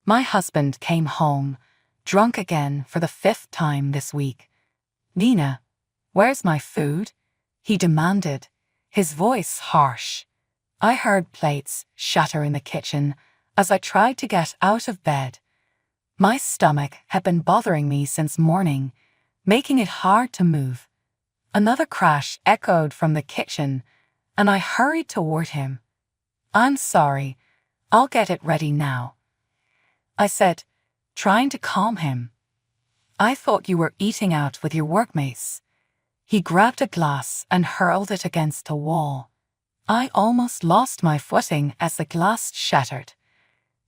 My husband came home, drunk again for the 5th time this week. "Nina, where's my food?" he demanded, his voice harsh. I heard plates shatter in the kitchen as I tried to get out of bed. My stomach had been bothering me since morning, making it hard to move. Another crash echoed from the kitchen, and I hurried toward him. "I'm sorry, I'll get it ready now," I said, trying to calm him. "I thought you were eating out with your workmates." He grabbed a glass and hurled it against a wall. I almost lost my footing as the glass shattered.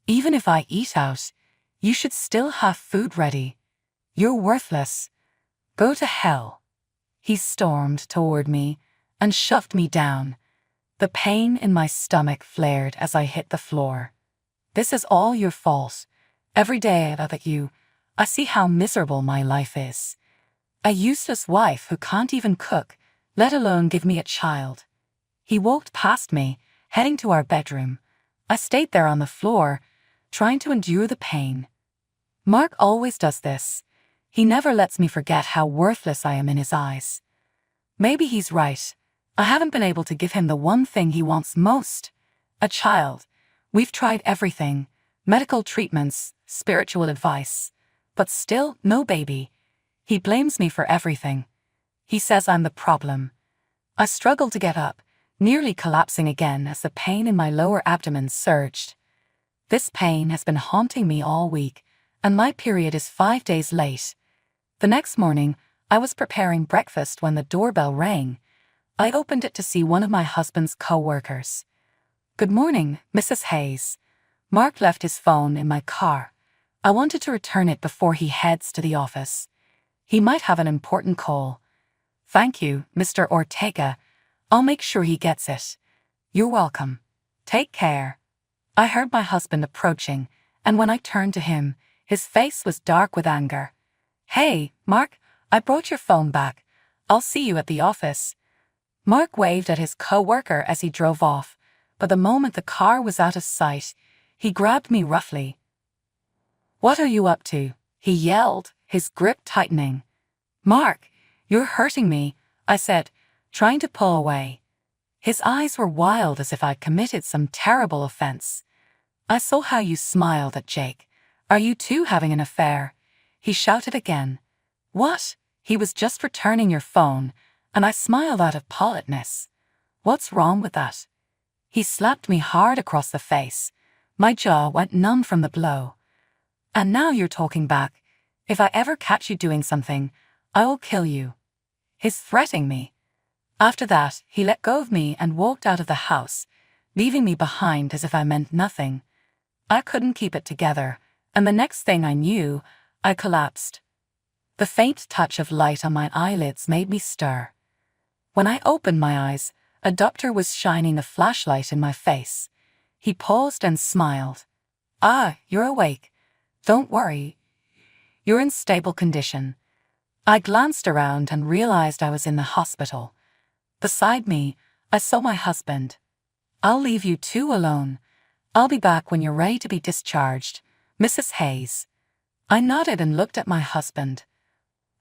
"Even if I eat out, you should still have food ready. You're worthless. Go to hell." He stormed toward me and shoved me down. The pain in my stomach flared as I hit the floor. "This is all your fault. Every day that you, I see how miserable my life is. A useless wife who can't even cook, let alone give me a child." He walked past me, heading to our bedroom. I stayed there on the floor, trying to endure the pain. Mark always does this. He never lets me forget how worthless I am in his eyes. Maybe he's right. I haven't been able to give him the one thing he wants most: a child. We've tried everything: medical treatments, spiritual advice, but still no baby. He blames me for everything. He says I'm the problem. I struggle to get up, nearly collapsing again as the pain in my lower abdomen surged. This pain has been haunting me all week, and my period is 5 days late. The next morning, I was preparing breakfast when the doorbell rang. I opened it to see one of my husband's co-workers. "Good morning, Mrs. Hayes. Mark left his phone in my car. I wanted to return it before he heads to the office. He might have an important call." "Thank you, Mr. Ortega. I'll make sure he gets it." "You're welcome. Take care." I heard my husband approaching, and when I turned to him, his face was dark with anger. "Hey, Mark, I brought your phone back. I'll see you at the office." Mark waved at his co-worker as he drove off, but the moment the car was out of sight, he grabbed me roughly. "What are you up to?" he yelled, his grip tightening. "Mark, you're hurting me," I said, trying to pull away. His eyes were wild as if I'd committed some terrible offense. "I saw how you smiled at Jake. Are you two having an affair?" he shouted again. "What? He was just returning your phone," and I smiled out of politeness. "What's wrong with that?" He slapped me hard across the face. My jaw went numb from the blow. "And now you're talking back. If I ever catch you doing something, I will kill you." He's threatening me. After that, he let go of me and walked out of the house, leaving me behind as if I meant nothing. I couldn't keep it together, and the next thing I knew, I collapsed. The faint touch of light on my eyelids made me stir. When I opened my eyes, a doctor was shining a flashlight in my face. He paused and smiled. "Ah, you're awake. Don't worry. You're in stable condition." I glanced around and realized I was in the hospital. Beside me, I saw my husband. "I'll leave you two alone. I'll be back when you're ready to be discharged, Mrs. Hayes." I nodded and looked at my husband.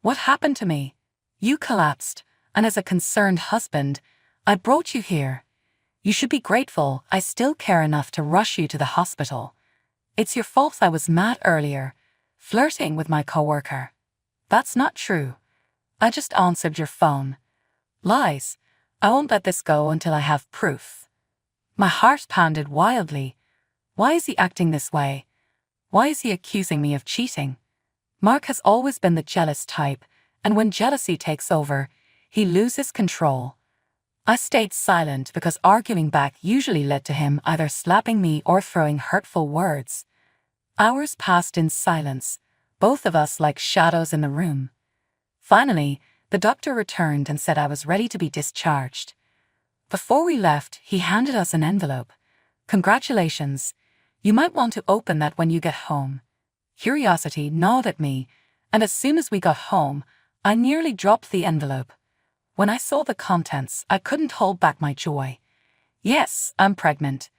"What happened to me?" "You collapsed, and as a concerned husband, I brought you here. You should be grateful I still care enough to rush you to the hospital. It's your fault I was mad earlier, flirting with my coworker." "That's not true. I just answered your phone." "Lies. I won't let this go until I have proof." My heart pounded wildly. Why is he acting this way? Why is he accusing me of cheating? Mark has always been the jealous type, and when jealousy takes over, he loses control. I stayed silent because arguing back usually led to him either slapping me or throwing hurtful words. Hours passed in silence, both of us like shadows in the room. Finally, the doctor returned and said I was ready to be discharged. Before we left, he handed us an envelope. "Congratulations. You might want to open that when you get home." Curiosity gnawed at me, and as soon as we got home, I nearly dropped the envelope. When I saw the contents, I couldn't hold back my joy. Yes, I'm pregnant.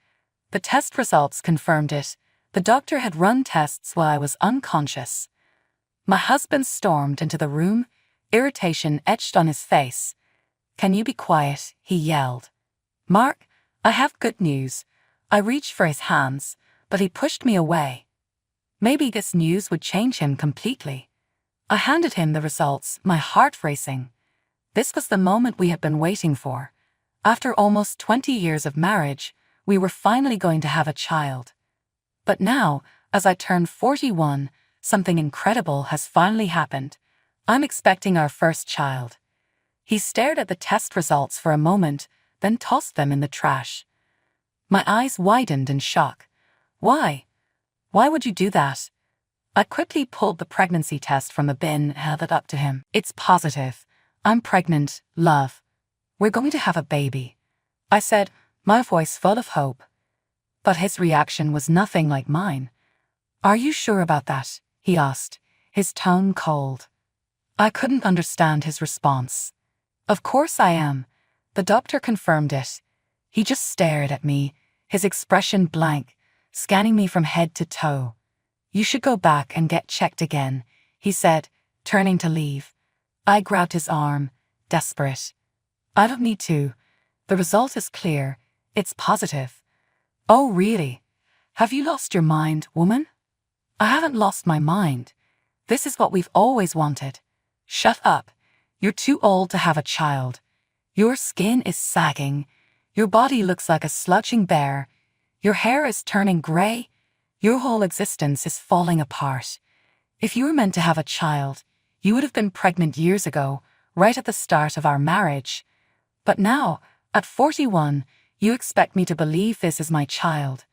The test results confirmed it. The doctor had run tests while I was unconscious. My husband stormed into the room, irritation etched on his face. "Can you be quiet?" he yelled. "Mark, I have good news." I reached for his hands, but he pushed me away. Maybe this news would change him completely. I handed him the results, my heart racing. This was the moment we had been waiting for. After almost 20 years of marriage, we were finally going to have a child. But now, as I turn 41, something incredible has finally happened. I'm expecting our first child. He stared at the test results for a moment, then tossed them in the trash. My eyes widened in shock. "Why? Why would you do that?" I quickly pulled the pregnancy test from the bin and held it up to him. "It's positive. I'm pregnant, love. We're going to have a baby," I said, my voice full of hope. But his reaction was nothing like mine. "Are you sure about that?" he asked, his tone cold. I couldn't understand his response. "Of course I am." The doctor confirmed it. He just stared at me, his expression blank, scanning me from head to toe. "You should go back and get checked again," he said, turning to leave. I grabbed his arm, desperate. "I don't need to. The result is clear. It's positive." "Oh, really? Have you lost your mind, woman?" "I haven't lost my mind. This is what we've always wanted." "Shut up. You're too old to have a child. Your skin is sagging. Your body looks like a slouching bear. Your hair is turning gray. Your whole existence is falling apart. If you were meant to have a child, you would have been pregnant years ago, right at the start of our marriage. But now, at 41, you expect me to believe this is my child."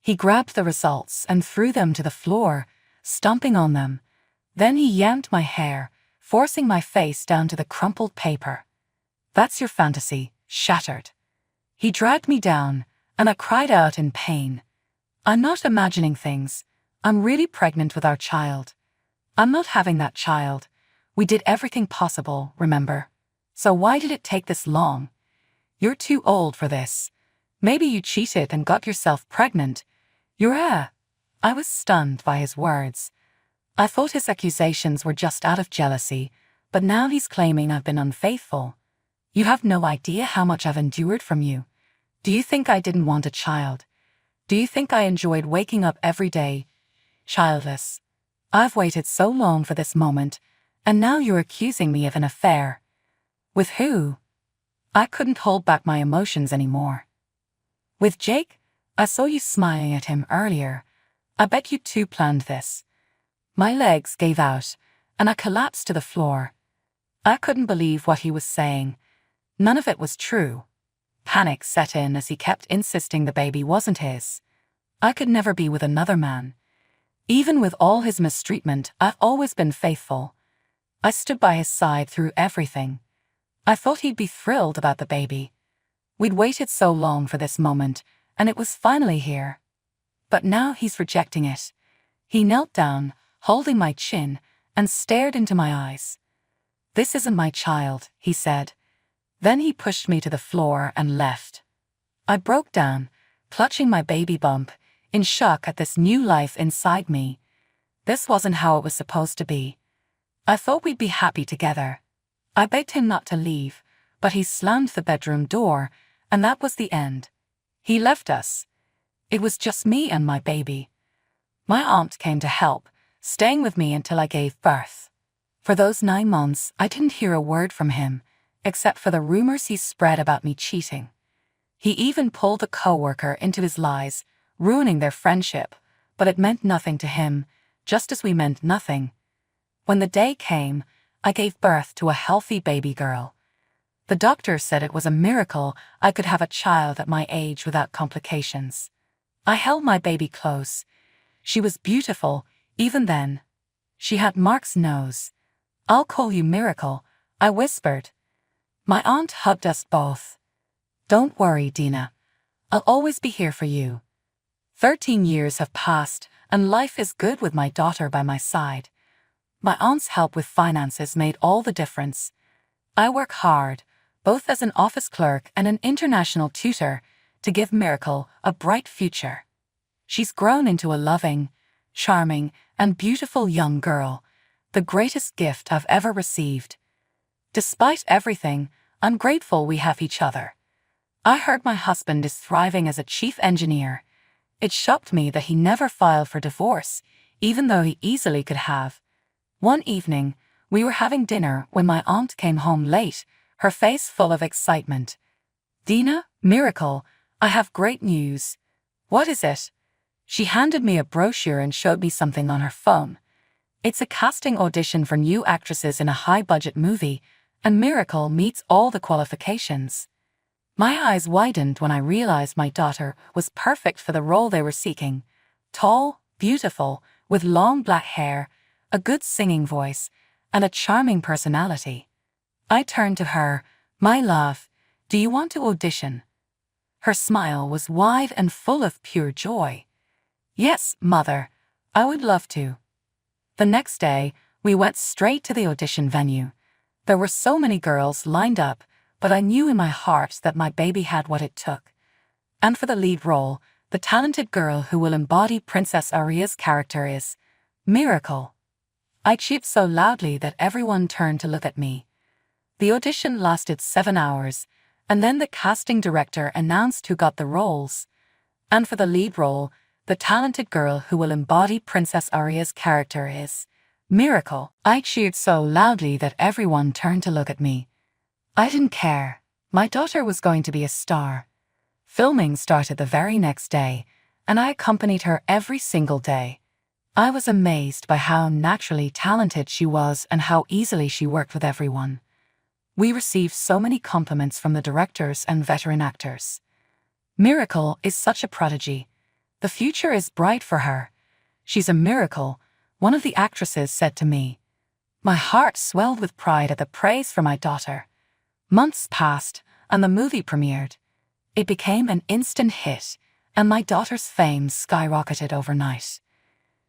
He grabbed the results and threw them to the floor, stomping on them. Then he yanked my hair, forcing my face down to the crumpled paper. "That's your fantasy, shattered." He dragged me down, and I cried out in pain. "I'm not imagining things. I'm really pregnant with our child. I'm not having that child. We did everything possible, remember? So why did it take this long? You're too old for this. Maybe you cheated and got yourself pregnant. I was stunned by his words. I thought his accusations were just out of jealousy, but now he's claiming I've been unfaithful. You have no idea how much I've endured from you. Do you think I didn't want a child? Do you think I enjoyed waking up every day, childless? I've waited so long for this moment, and now you're accusing me of an affair. With who?" I couldn't hold back my emotions anymore. "With Jake? I saw you smiling at him earlier. I bet you two planned this." My legs gave out, and I collapsed to the floor. I couldn't believe what he was saying. None of it was true. Panic set in as he kept insisting the baby wasn't his. I could never be with another man. Even with all his mistreatment, I've always been faithful. I stood by his side through everything. I thought he'd be thrilled about the baby. We'd waited so long for this moment, and it was finally here. But now he's rejecting it. He knelt down, holding my chin, and stared into my eyes. "This isn't my child," he said. Then he pushed me to the floor and left. I broke down, clutching my baby bump, in shock at this new life inside me. This wasn't how it was supposed to be. I thought we'd be happy together. I begged him not to leave, but he slammed the bedroom door, and that was the end. He left us. It was just me and my baby. My aunt came to help, staying with me until I gave birth. For those 9 months, I didn't hear a word from him, except for the rumors he spread about me cheating. He even pulled a coworker into his lies, ruining their friendship, but it meant nothing to him, just as we meant nothing. When the day came, I gave birth to a healthy baby girl. The doctor said it was a miracle I could have a child at my age without complications. I held my baby close. She was beautiful, even then. She had Mark's nose. "I'll call you Miracle," I whispered. My aunt hugged us both. "Don't worry, Dina. I'll always be here for you." 13 years have passed, and life is good with my daughter by my side. My aunt's help with finances made all the difference. I work hard, both as an office clerk and an international tutor, to give Miracle a bright future. She's grown into a loving, charming, and beautiful young girl, the greatest gift I've ever received. Despite everything, I'm grateful we have each other. I heard my husband is thriving as a chief engineer. It shocked me that he never filed for divorce, even though he easily could have. One evening, we were having dinner when my aunt came home late, her face full of excitement. "Dina, miracle, I have great news." "What is it?" She handed me a brochure and showed me something on her phone. "It's a casting audition for new actresses in a high-budget movie, and Miracle meets all the qualifications." My eyes widened when I realized my daughter was perfect for the role they were seeking. Tall, beautiful, with long black hair, a good singing voice, and a charming personality. I turned to her. "My love, do you want to audition?" Her smile was wide and full of pure joy. "Yes, Mother, I would love to." The next day, we went straight to the audition venue. There were so many girls lined up, but I knew in my heart that my baby had what it took. And for the lead role, the talented girl who will embody Princess Aria's character is Miracle. I cheeped so loudly that everyone turned to look at me. The audition lasted 7 hours, and then the casting director announced who got the roles. And for the lead role, the talented girl who will embody Princess Aria's character is Miracle. I cheered so loudly that everyone turned to look at me. I didn't care. My daughter was going to be a star. Filming started the very next day, and I accompanied her every single day. I was amazed by how naturally talented she was and how easily she worked with everyone. We received so many compliments from the directors and veteran actors. Miracle is such a prodigy. The future is bright for her. "She's a miracle," one of the actresses said to me. My heart swelled with pride at the praise for my daughter. Months passed, and the movie premiered. It became an instant hit, and my daughter's fame skyrocketed overnight.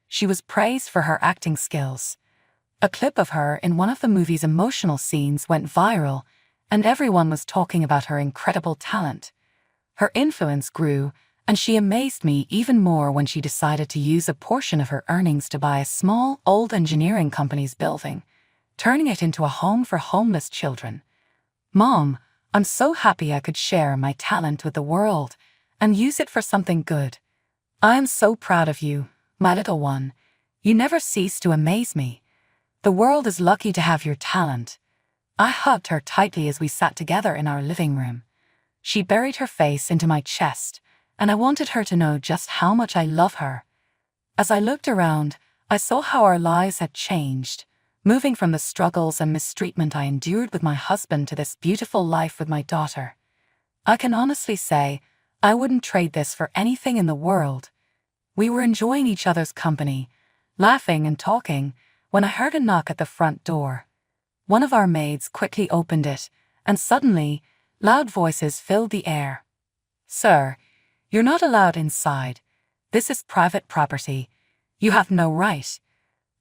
She was praised for her acting skills. A clip of her in one of the movie's emotional scenes went viral, and everyone was talking about her incredible talent. Her influence grew, and she amazed me even more when she decided to use a portion of her earnings to buy a small, old engineering company's building, turning it into a home for homeless children. "Mom, I'm so happy I could share my talent with the world and use it for something good. I am so proud of you, my little one. You never cease to amaze me. The world is lucky to have your talent." I hugged her tightly as we sat together in our living room. She buried her face into my chest, and I wanted her to know just how much I love her. As I looked around, I saw how our lives had changed, moving from the struggles and mistreatment I endured with my husband to this beautiful life with my daughter. I can honestly say, I wouldn't trade this for anything in the world. We were enjoying each other's company, laughing and talking, when I heard a knock at the front door. One of our maids quickly opened it, and suddenly, loud voices filled the air. "Sir, you're not allowed inside. This is private property. You have no right.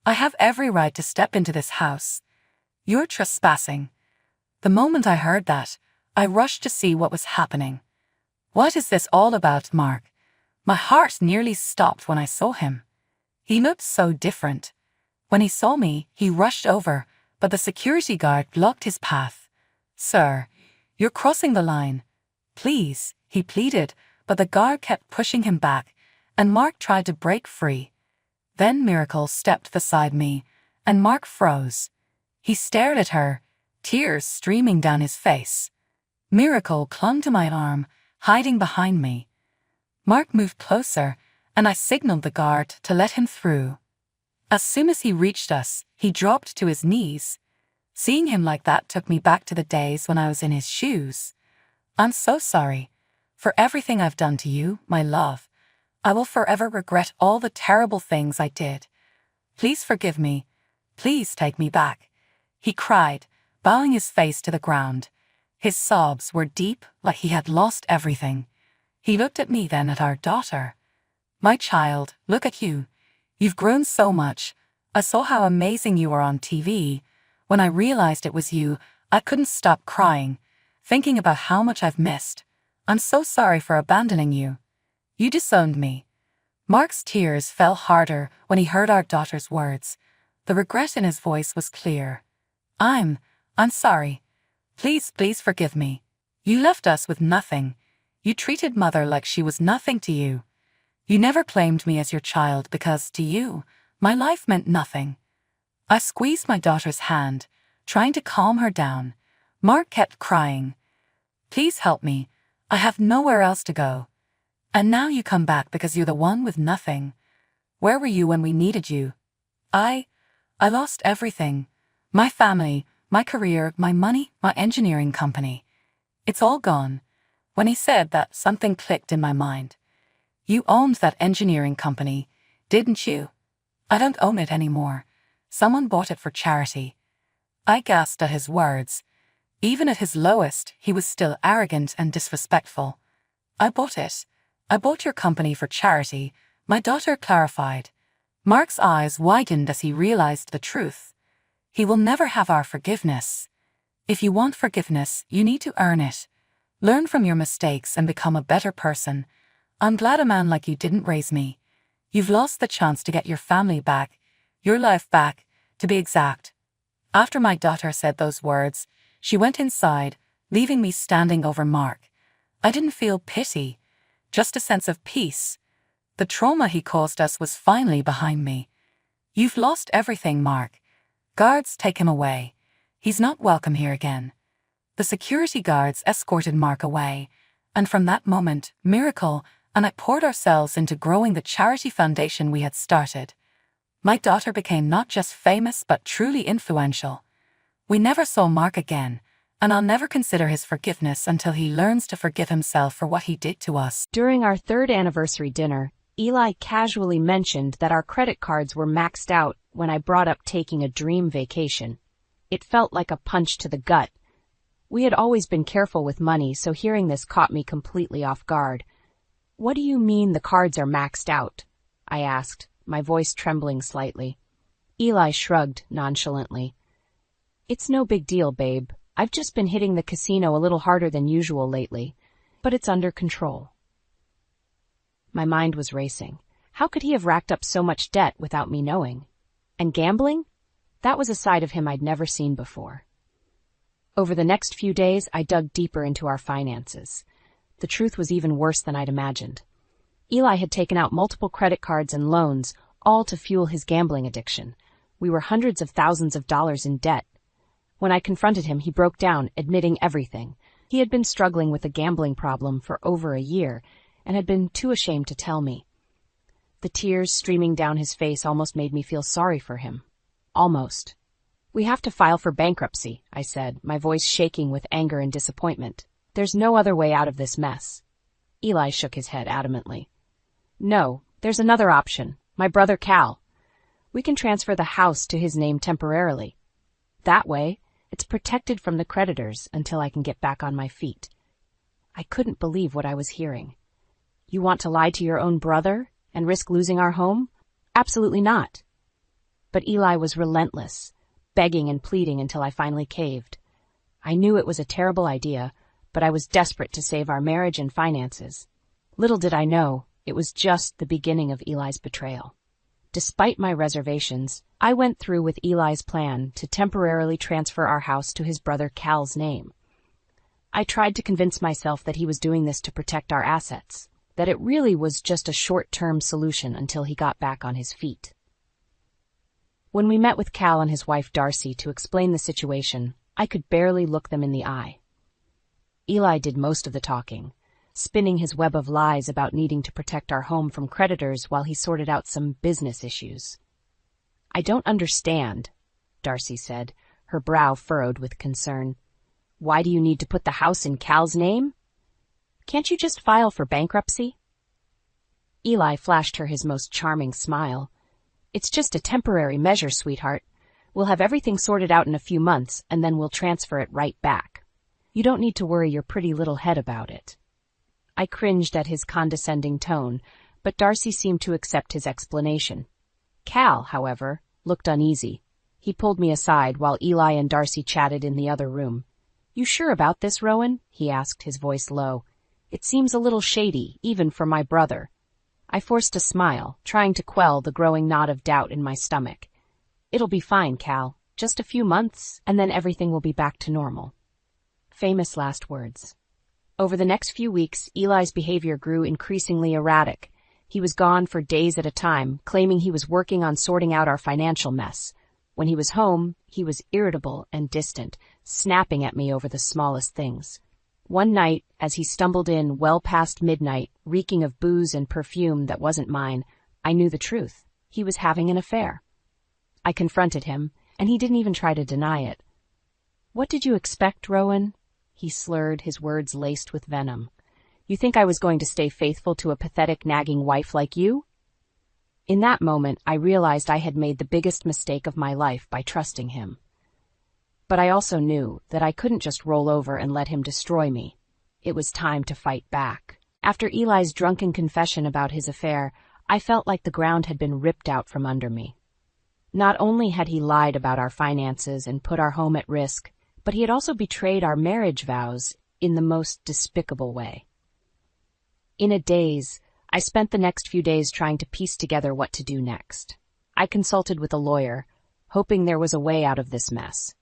I have every right to step into this house. You're trespassing." The moment I heard that, I rushed to see what was happening. "What is this all about, Mark?" My heart nearly stopped when I saw him. He looked so different. When he saw me, he rushed over, but the security guard blocked his path. "Sir, you're crossing the line. Please," he pleaded, but the guard kept pushing him back, and Mark tried to break free. Then Miracle stepped beside me, and Mark froze. He stared at her, tears streaming down his face. Miracle clung to my arm, hiding behind me. Mark moved closer, and I signaled the guard to let him through. As soon as he reached us, he dropped to his knees. Seeing him like that took me back to the days when I was in his shoes. "I'm so sorry for everything I've done to you, my love. I will forever regret all the terrible things I did. Please forgive me. Please take me back," he cried, bowing his face to the ground. His sobs were deep, like he had lost everything. He looked at me, then at our daughter. "My child, look at you. You've grown so much. I saw how amazing you were on TV. When I realized it was you, I couldn't stop crying, thinking about how much I've missed. I'm so sorry for abandoning you. You disowned me. Mark's tears fell harder when he heard our daughter's words. The regret in his voice was clear. I'm sorry. Please forgive me. You left us with nothing. You treated Mother like she was nothing to you. You never claimed me as your child because, to you, my life meant nothing. I squeezed my daughter's hand, trying to calm her down. Mark kept crying. Please help me. I have nowhere else to go. And now you come back because you're the one with nothing. Where were you when we needed you? I lost everything. My family, my career, my money, my engineering company. It's all gone. When he said that, something clicked in my mind. You owned that engineering company, didn't you? I don't own it anymore. Someone bought it for charity. I gasped at his words. Even at his lowest, he was still arrogant and disrespectful. I bought it. I bought your company for charity, my daughter clarified. Mark's eyes widened as he realized the truth. He will never have our forgiveness. If you want forgiveness, you need to earn it. Learn from your mistakes and become a better person. I'm glad a man like you didn't raise me. You've lost the chance to get your family back, your life back, to be exact. After my daughter said those words, she went inside, leaving me standing over Mark. I didn't feel pity, just a sense of peace. The trauma he caused us was finally behind me. You've lost everything, Mark. Guards, take him away. He's not welcome here again. The security guards escorted Mark away, and from that moment, Miracle and I poured ourselves into growing the charity foundation we had started. My daughter became not just famous but truly influential. We never saw Mark again, and I'll never consider his forgiveness until he learns to forgive himself for what he did to us. During our third anniversary dinner, Eli casually mentioned that our credit cards were maxed out when I brought up taking a dream vacation. It felt like a punch to the gut. We had always been careful with money, so hearing this caught me completely off guard. What do you mean the cards are maxed out? I asked, my voice trembling slightly. Eli shrugged nonchalantly. It's no big deal, babe. I've just been hitting the casino a little harder than usual lately, but it's under control. My mind was racing. How could he have racked up so much debt without me knowing? And gambling? That was a side of him I'd never seen before. Over the next few days, I dug deeper into our finances. The truth was even worse than I'd imagined. Eli had taken out multiple credit cards and loans, all to fuel his gambling addiction. We were hundreds of thousands of dollars in debt. When I confronted him, he broke down, admitting everything. He had been struggling with a gambling problem for over a year and had been too ashamed to tell me. The tears streaming down his face almost made me feel sorry for him. Almost. We have to file for bankruptcy, I said, my voice shaking with anger and disappointment. There's no other way out of this mess. Eli shook his head adamantly. No, there's another option. My brother Cal. We can transfer the house to his name temporarily. That way, it's protected from the creditors until I can get back on my feet. I couldn't believe what I was hearing. You want to lie to your own brother and risk losing our home? Absolutely not. But Eli was relentless, begging and pleading until I finally caved. I knew it was a terrible idea, but I was desperate to save our marriage and finances. Little did I know, it was just the beginning of Eli's betrayal. Despite my reservations, I went through with Eli's plan to temporarily transfer our house to his brother Cal's name. I tried to convince myself that he was doing this to protect our assets, that it really was just a short-term solution until he got back on his feet. When we met with Cal and his wife Darcy to explain the situation, I could barely look them in the eye. Eli did most of the talking, spinning his web of lies about needing to protect our home from creditors while he sorted out some business issues. I don't understand, Darcy said, her brow furrowed with concern. Why do you need to put the house in Cal's name? Can't you just file for bankruptcy? Eli flashed her his most charming smile. It's just a temporary measure, sweetheart. We'll have everything sorted out in a few months, and then we'll transfer it right back. You don't need to worry your pretty little head about it. I cringed at his condescending tone, but Darcy seemed to accept his explanation. Cal, however, looked uneasy. He pulled me aside while Eli and Darcy chatted in the other room. You sure about this, Rowan? He asked, his voice low. It seems a little shady, even for my brother. I forced a smile, trying to quell the growing knot of doubt in my stomach. "It'll be fine, Cal. Just a few months, and then everything will be back to normal." Famous last words. Over the next few weeks, Eli's behavior grew increasingly erratic. He was gone for days at a time, claiming he was working on sorting out our financial mess. When he was home, he was irritable and distant, snapping at me over the smallest things. One night, as he stumbled in well past midnight, reeking of booze and perfume that wasn't mine, I knew the truth. He was having an affair. I confronted him, and he didn't even try to deny it. "What did you expect, Rowan?" He slurred, his words laced with venom. "You think I was going to stay faithful to a pathetic, nagging wife like you?" In that moment, I realized I had made the biggest mistake of my life by trusting him. But I also knew that I couldn't just roll over and let him destroy me. It was time to fight back. After Eli's drunken confession about his affair, I felt like the ground had been ripped out from under me. Not only had he lied about our finances and put our home at risk, but he had also betrayed our marriage vows in the most despicable way. In a daze, I spent the next few days trying to piece together what to do next. I consulted with a lawyer, hoping there was a way out of this mess.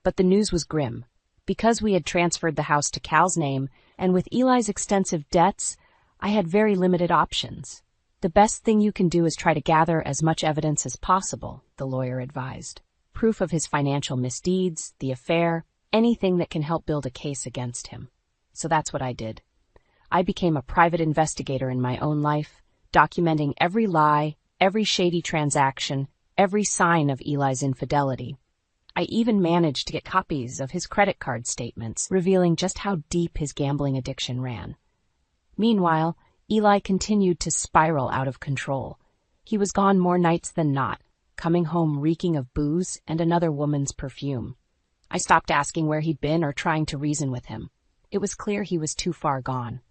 But the news was grim. Because we had transferred the house to Cal's name, and with Eli's extensive debts, I had very limited options. "The best thing you can do is try to gather as much evidence as possible," the lawyer advised. "Proof of his financial misdeeds, the affair, anything that can help build a case against him." So that's what I did. I became a private investigator in my own life, documenting every lie, every shady transaction, every sign of Eli's infidelity. I even managed to get copies of his credit card statements, revealing just how deep his gambling addiction ran. Meanwhile, Eli continued to spiral out of control. He was gone more nights than not, coming home reeking of booze and another woman's perfume. I stopped asking where he'd been or trying to reason with him. It was clear he was too far gone.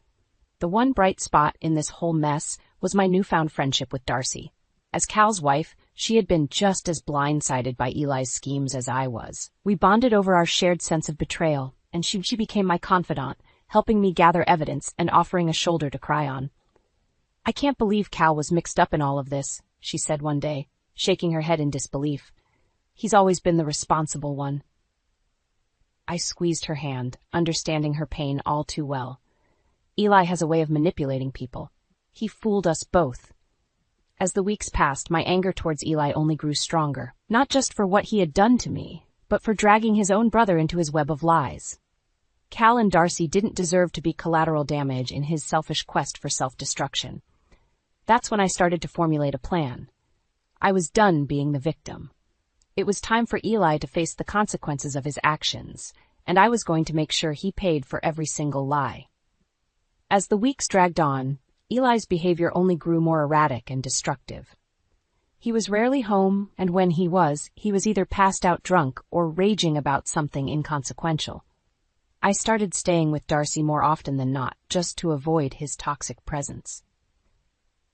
The one bright spot in this whole mess was my newfound friendship with Darcy. As Cal's wife, she had been just as blindsided by Eli's schemes as I was. We bonded over our shared sense of betrayal, and she became my confidant, helping me gather evidence and offering a shoulder to cry on. "I can't believe Cal was mixed up in all of this," she said one day, shaking her head in disbelief. "He's always been the responsible one." I squeezed her hand, understanding her pain all too well. Eli has a way of manipulating people. He fooled us both. As the weeks passed, my anger towards Eli only grew stronger, not just for what he had done to me, but for dragging his own brother into his web of lies. Cal and Darcy didn't deserve to be collateral damage in his selfish quest for self-destruction. That's when I started to formulate a plan. I was done being the victim. It was time for Eli to face the consequences of his actions, and I was going to make sure he paid for every single lie. As the weeks dragged on, Eli's behavior only grew more erratic and destructive. He was rarely home, and when he was either passed out drunk or raging about something inconsequential. I started staying with Darcy more often than not, just to avoid his toxic presence.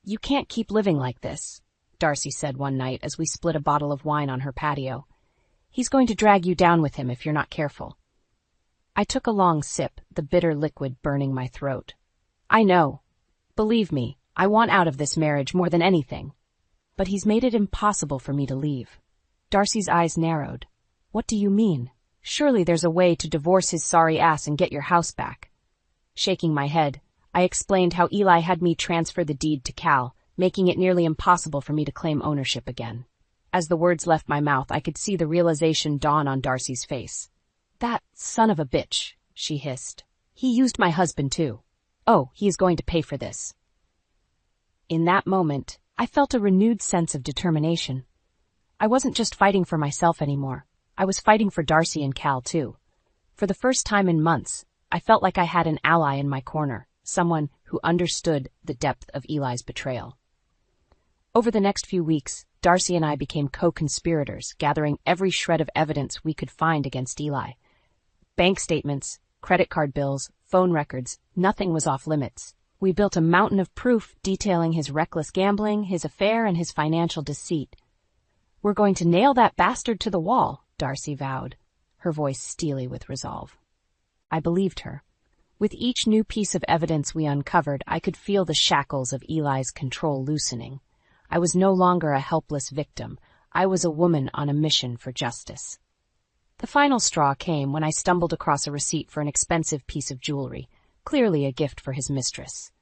"You can't keep living like this," Darcy said one night as we split a bottle of wine on her patio. "He's going to drag you down with him if you're not careful." I took a long sip, the bitter liquid burning my throat. "I know. Believe me, I want out of this marriage more than anything. But he's made it impossible for me to leave." Darcy's eyes narrowed. "What do you mean? Surely there's a way to divorce his sorry ass and get your house back." Shaking my head, I explained how Eli had me transfer the deed to Cal, making it nearly impossible for me to claim ownership again. As the words left my mouth, I could see the realization dawn on Darcy's face. "That son of a bitch," she hissed. "He used my husband too. Oh, he is going to pay for this." In that moment, I felt a renewed sense of determination. I wasn't just fighting for myself anymore. I was fighting for Darcy and Cal too. For the first time in months, I felt like I had an ally in my corner, someone who understood the depth of Eli's betrayal. Over the next few weeks, Darcy and I became co-conspirators, gathering every shred of evidence we could find against Eli. Bank statements, credit card bills, phone records, nothing was off limits. We built a mountain of proof detailing his reckless gambling, his affair, and his financial deceit. "We're going to nail that bastard to the wall," Darcy vowed, her voice steely with resolve. I believed her. With each new piece of evidence we uncovered, I could feel the shackles of Eli's control loosening. I was no longer a helpless victim. I was a woman on a mission for justice. The final straw came when I stumbled across a receipt for an expensive piece of jewelry, clearly a gift for his mistress.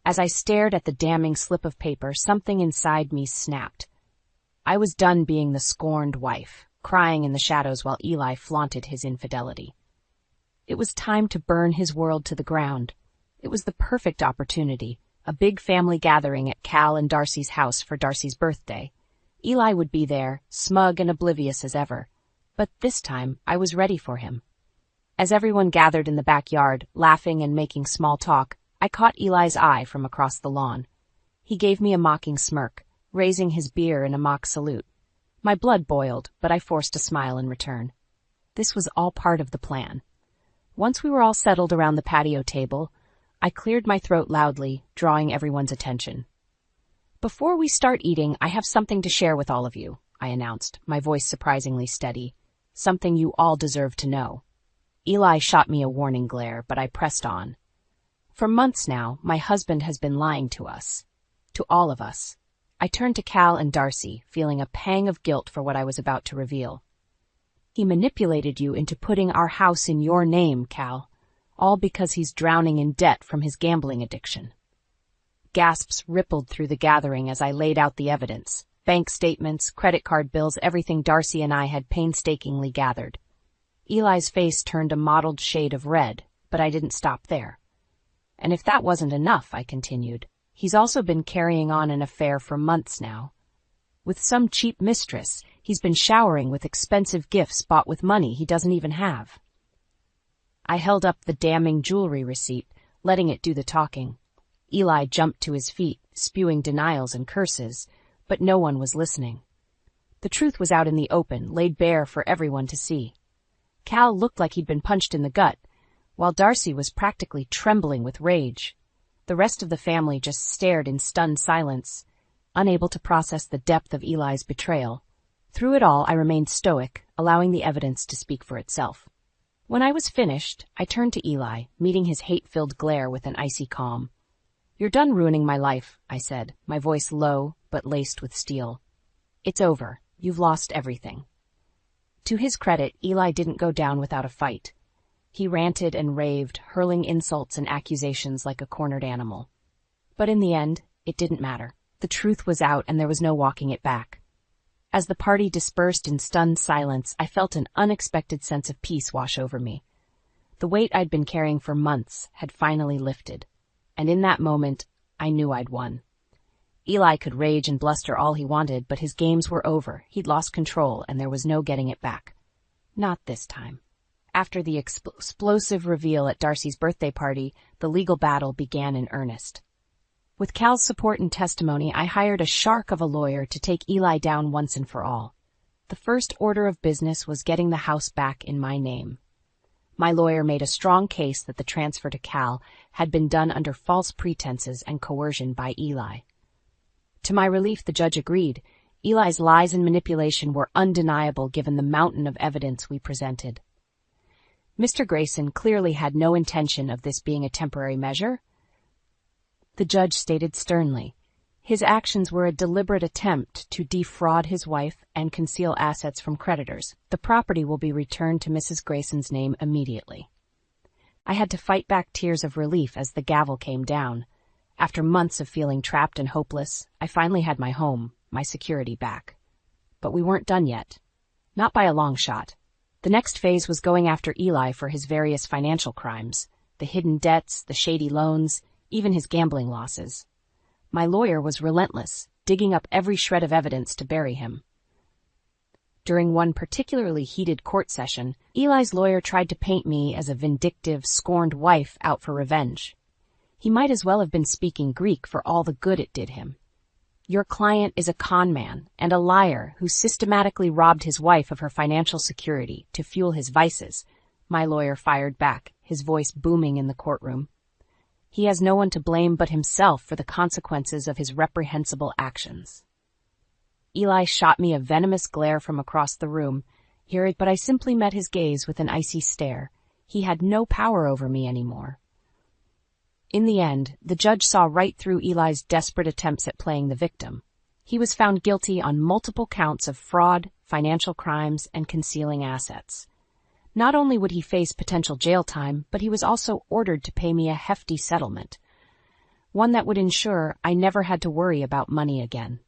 As I stared at the damning slip of paper, something inside me snapped. I was done being the scorned wife, crying in the shadows while Eli flaunted his infidelity. It was time to burn his world to the ground. It was the perfect opportunity, a big family gathering at Cal and Darcy's house for Darcy's birthday. Eli would be there, smug and oblivious as ever. But this time, I was ready for him. As everyone gathered in the backyard, laughing and making small talk, I caught Eli's eye from across the lawn. He gave me a mocking smirk, raising his beer in a mock salute. My blood boiled, but I forced a smile in return. This was all part of the plan. Once we were all settled around the patio table, I cleared my throat loudly, drawing everyone's attention. "Before we start eating, I have something to share with all of you," I announced, my voice surprisingly steady. "Something you all deserve to know." Eli shot me a warning glare, but I pressed on. "For months now, my husband has been lying to us. To all of us." I turned to Cal and Darcy, feeling a pang of guilt for what I was about to reveal. "He manipulated you into putting our house in your name, Cal, all because he's drowning in debt from his gambling addiction." Gasps rippled through the gathering as I laid out the evidence. Bank statements, credit card bills, everything Darcy and I had painstakingly gathered. Eli's face turned a mottled shade of red, but I didn't stop there. "And if that wasn't enough," I continued, "he's also been carrying on an affair for months now. With some cheap mistress, he's been showering with expensive gifts bought with money he doesn't even have." I held up the damning jewelry receipt, letting it do the talking. Eli jumped to his feet, spewing denials and curses, but no one was listening. The truth was out in the open, laid bare for everyone to see. Cal looked like he'd been punched in the gut, while Darcy was practically trembling with rage. The rest of the family just stared in stunned silence, unable to process the depth of Eli's betrayal. Through it all, I remained stoic, allowing the evidence to speak for itself. When I was finished, I turned to Eli, meeting his hate-filled glare with an icy calm. "You're done ruining my life," I said, my voice low but laced with steel. "It's over. You've lost everything." To his credit, Eli didn't go down without a fight. He ranted and raved, hurling insults and accusations like a cornered animal. But in the end, it didn't matter. The truth was out and there was no walking it back. As the party dispersed in stunned silence, I felt an unexpected sense of peace wash over me. The weight I'd been carrying for months had finally lifted, and in that moment, I knew I'd won. Eli could rage and bluster all he wanted, but his games were over. He'd lost control, and there was no getting it back. Not this time. After the explosive reveal at Darcy's birthday party, the legal battle began in earnest. With Cal's support and testimony, I hired a shark of a lawyer to take Eli down once and for all. The first order of business was getting the house back in my name. My lawyer made a strong case that the transfer to Cal had been done under false pretenses and coercion by Eli. To my relief, the judge agreed. Eli's lies and manipulation were undeniable given the mountain of evidence we presented. Mr. Grayson clearly had no intention of this being a temporary measure. The judge stated sternly, his actions were a deliberate attempt to defraud his wife and conceal assets from creditors. The property will be returned to Mrs. Grayson's name immediately. I had to fight back tears of relief as the gavel came down. After months of feeling trapped and hopeless, I finally had my home, my security back. But we weren't done yet. Not by a long shot. The next phase was going after Eli for his various financial crimes, the hidden debts, the shady loans, even his gambling losses. My lawyer was relentless, digging up every shred of evidence to bury him. During one particularly heated court session, Eli's lawyer tried to paint me as a vindictive, scorned wife out for revenge. He might as well have been speaking Greek for all the good it did him. "Your client is a con man and a liar who systematically robbed his wife of her financial security to fuel his vices," my lawyer fired back, his voice booming in the courtroom. "He has no one to blame but himself for the consequences of his reprehensible actions." Eli shot me a venomous glare from across the room, but I simply met his gaze with an icy stare. He had no power over me anymore. In the end, the judge saw right through Eli's desperate attempts at playing the victim. He was found guilty on multiple counts of fraud, financial crimes, and concealing assets. Not only would he face potential jail time, but he was also ordered to pay me a hefty settlement, one that would ensure I never had to worry about money again.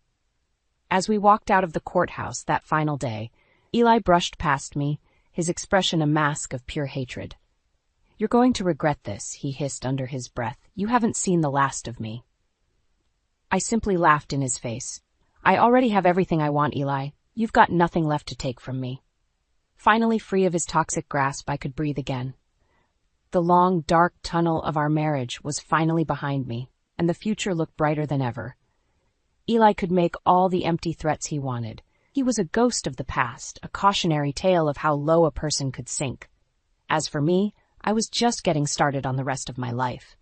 As we walked out of the courthouse that final day, Eli brushed past me, his expression a mask of pure hatred. "You're going to regret this," he hissed under his breath. "You haven't seen the last of me." I simply laughed in his face. "I already have everything I want, Eli. You've got nothing left to take from me." Finally free of his toxic grasp, I could breathe again. The long, dark tunnel of our marriage was finally behind me, and the future looked brighter than ever. Eli could make all the empty threats he wanted. He was a ghost of the past, a cautionary tale of how low a person could sink. As for me, I was just getting started on the rest of my life.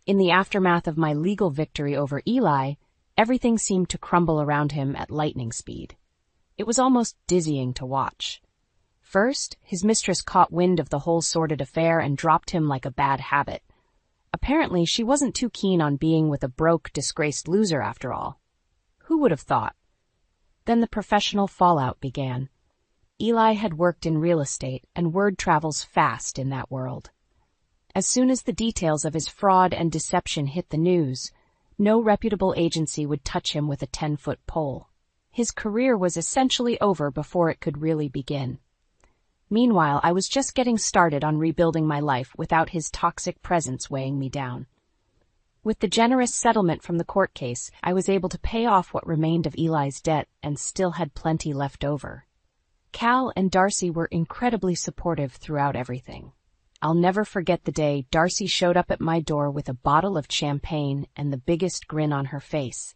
In the aftermath of my legal victory over Eli, everything seemed to crumble around him at lightning speed. It was almost dizzying to watch. First, his mistress caught wind of the whole sordid affair and dropped him like a bad habit. Apparently, she wasn't too keen on being with a broke, disgraced loser after all. Who would have thought? Then the professional fallout began. Eli had worked in real estate, and word travels fast in that world. As soon as the details of his fraud and deception hit the news, no reputable agency would touch him with a 10-foot pole. His career was essentially over before it could really begin. Meanwhile, I was just getting started on rebuilding my life without his toxic presence weighing me down. With the generous settlement from the court case, I was able to pay off what remained of Eli's debt and still had plenty left over. Cal and Darcy were incredibly supportive throughout everything. I'll never forget the day Darcy showed up at my door with a bottle of champagne and the biggest grin on her face.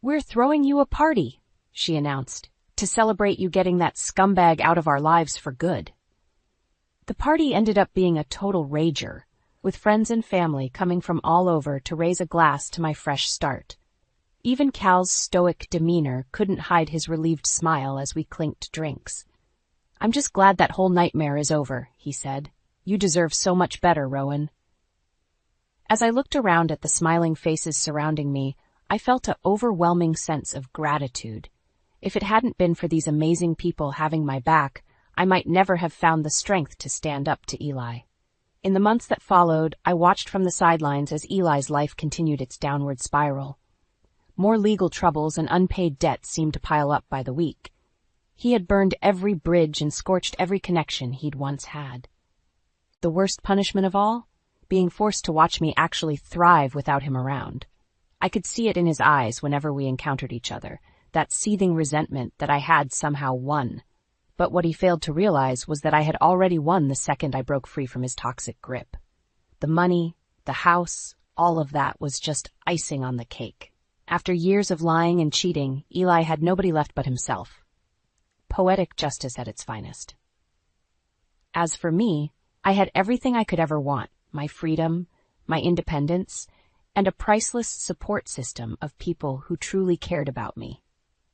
"We're throwing you a party," she announced, "to celebrate you getting that scumbag out of our lives for good." The party ended up being a total rager, with friends and family coming from all over to raise a glass to my fresh start. Even Cal's stoic demeanor couldn't hide his relieved smile as we clinked drinks. "I'm just glad that whole nightmare is over," he said. "You deserve so much better, Rowan." As I looked around at the smiling faces surrounding me, I felt an overwhelming sense of gratitude. If it hadn't been for these amazing people having my back, I might never have found the strength to stand up to Eli. In the months that followed, I watched from the sidelines as Eli's life continued its downward spiral. More legal troubles and unpaid debts seemed to pile up by the week. He had burned every bridge and scorched every connection he'd once had. The worst punishment of all? Being forced to watch me actually thrive without him around. I could see it in his eyes whenever we encountered each other, that seething resentment that I had somehow won. But what he failed to realize was that I had already won the second I broke free from his toxic grip. The money, the house, all of that was just icing on the cake. After years of lying and cheating, Eli had nobody left but himself. Poetic justice at its finest. As for me, I had everything I could ever want, my freedom, my independence, and a priceless support system of people who truly cared about me.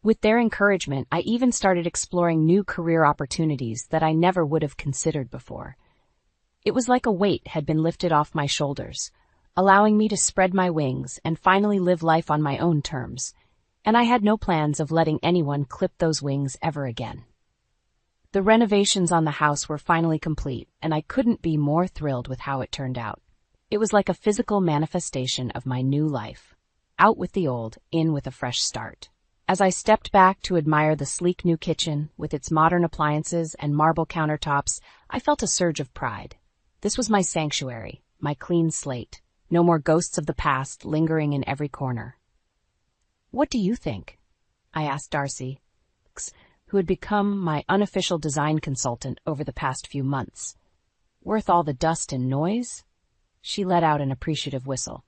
With their encouragement, I even started exploring new career opportunities that I never would have considered before. It was like a weight had been lifted off my shoulders, allowing me to spread my wings and finally live life on my own terms, and I had no plans of letting anyone clip those wings ever again. The renovations on the house were finally complete, and I couldn't be more thrilled with how it turned out. It was like a physical manifestation of my new life. Out with the old, in with a fresh start. As I stepped back to admire the sleek new kitchen, with its modern appliances and marble countertops, I felt a surge of pride. This was my sanctuary, my clean slate. No more ghosts of the past lingering in every corner. "What do you think?" I asked Darcy, who had become my unofficial design consultant over the past few months. "Worth all the dust and noise?" She let out an appreciative whistle.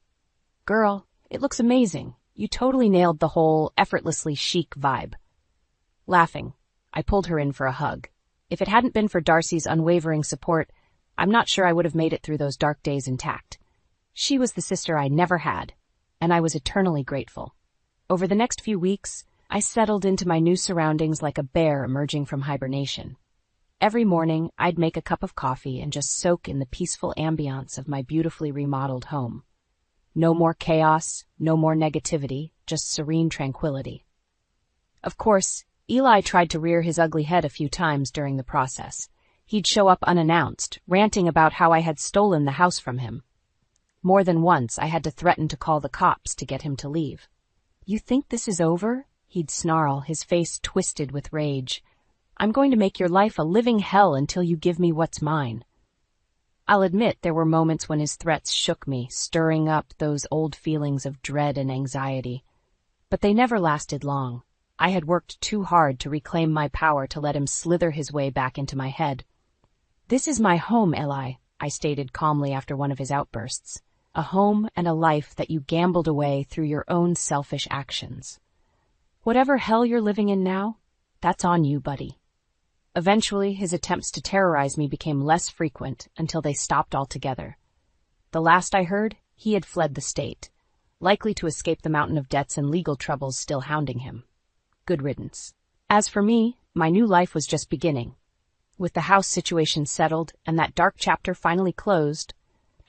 "Girl, it looks amazing. You totally nailed the whole effortlessly chic vibe." Laughing, I pulled her in for a hug. If it hadn't been for Darcy's unwavering support, I'm not sure I would have made it through those dark days intact. She was the sister I never had, and I was eternally grateful. Over the next few weeks, I settled into my new surroundings like a bear emerging from hibernation. Every morning, I'd make a cup of coffee and just soak in the peaceful ambiance of my beautifully remodeled home. No more chaos, no more negativity, just serene tranquility. Of course, Eli tried to rear his ugly head a few times during the process. He'd show up unannounced, ranting about how I had stolen the house from him. More than once, I had to threaten to call the cops to get him to leave. "You think this is over?" He'd snarl, his face twisted with rage. "I'm going to make your life a living hell until you give me what's mine." I'll admit there were moments when his threats shook me, stirring up those old feelings of dread and anxiety. But they never lasted long. I had worked too hard to reclaim my power to let him slither his way back into my head. "This is my home, Eli," I stated calmly after one of his outbursts. "A home and a life that you gambled away through your own selfish actions. Whatever hell you're living in now, that's on you, buddy." Eventually, his attempts to terrorize me became less frequent until they stopped altogether. The last I heard, he had fled the state, likely to escape the mountain of debts and legal troubles still hounding him. Good riddance. As for me, my new life was just beginning. With the house situation settled and that dark chapter finally closed,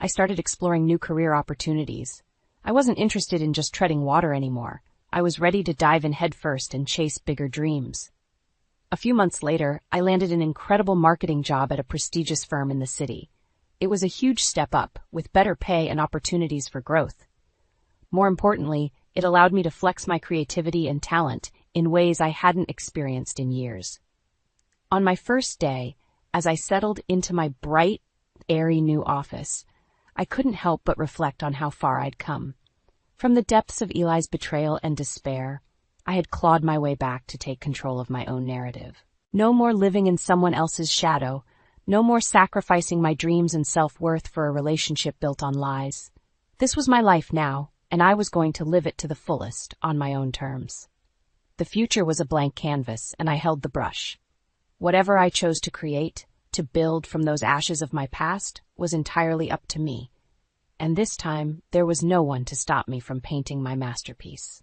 I started exploring new career opportunities. I wasn't interested in just treading water anymore. I was ready to dive in headfirst and chase bigger dreams. A few months later, I landed an incredible marketing job at a prestigious firm in the city. It was a huge step up, with better pay and opportunities for growth. More importantly, it allowed me to flex my creativity and talent in ways I hadn't experienced in years. On my first day, as I settled into my bright, airy new office, I couldn't help but reflect on how far I'd come. From the depths of Eli's betrayal and despair, I had clawed my way back to take control of my own narrative. No more living in someone else's shadow, no more sacrificing my dreams and self-worth for a relationship built on lies. This was my life now, and I was going to live it to the fullest, on my own terms. The future was a blank canvas, and I held the brush. Whatever I chose to create, to build from those ashes of my past, was entirely up to me. And this time, there was no one to stop me from painting my masterpiece.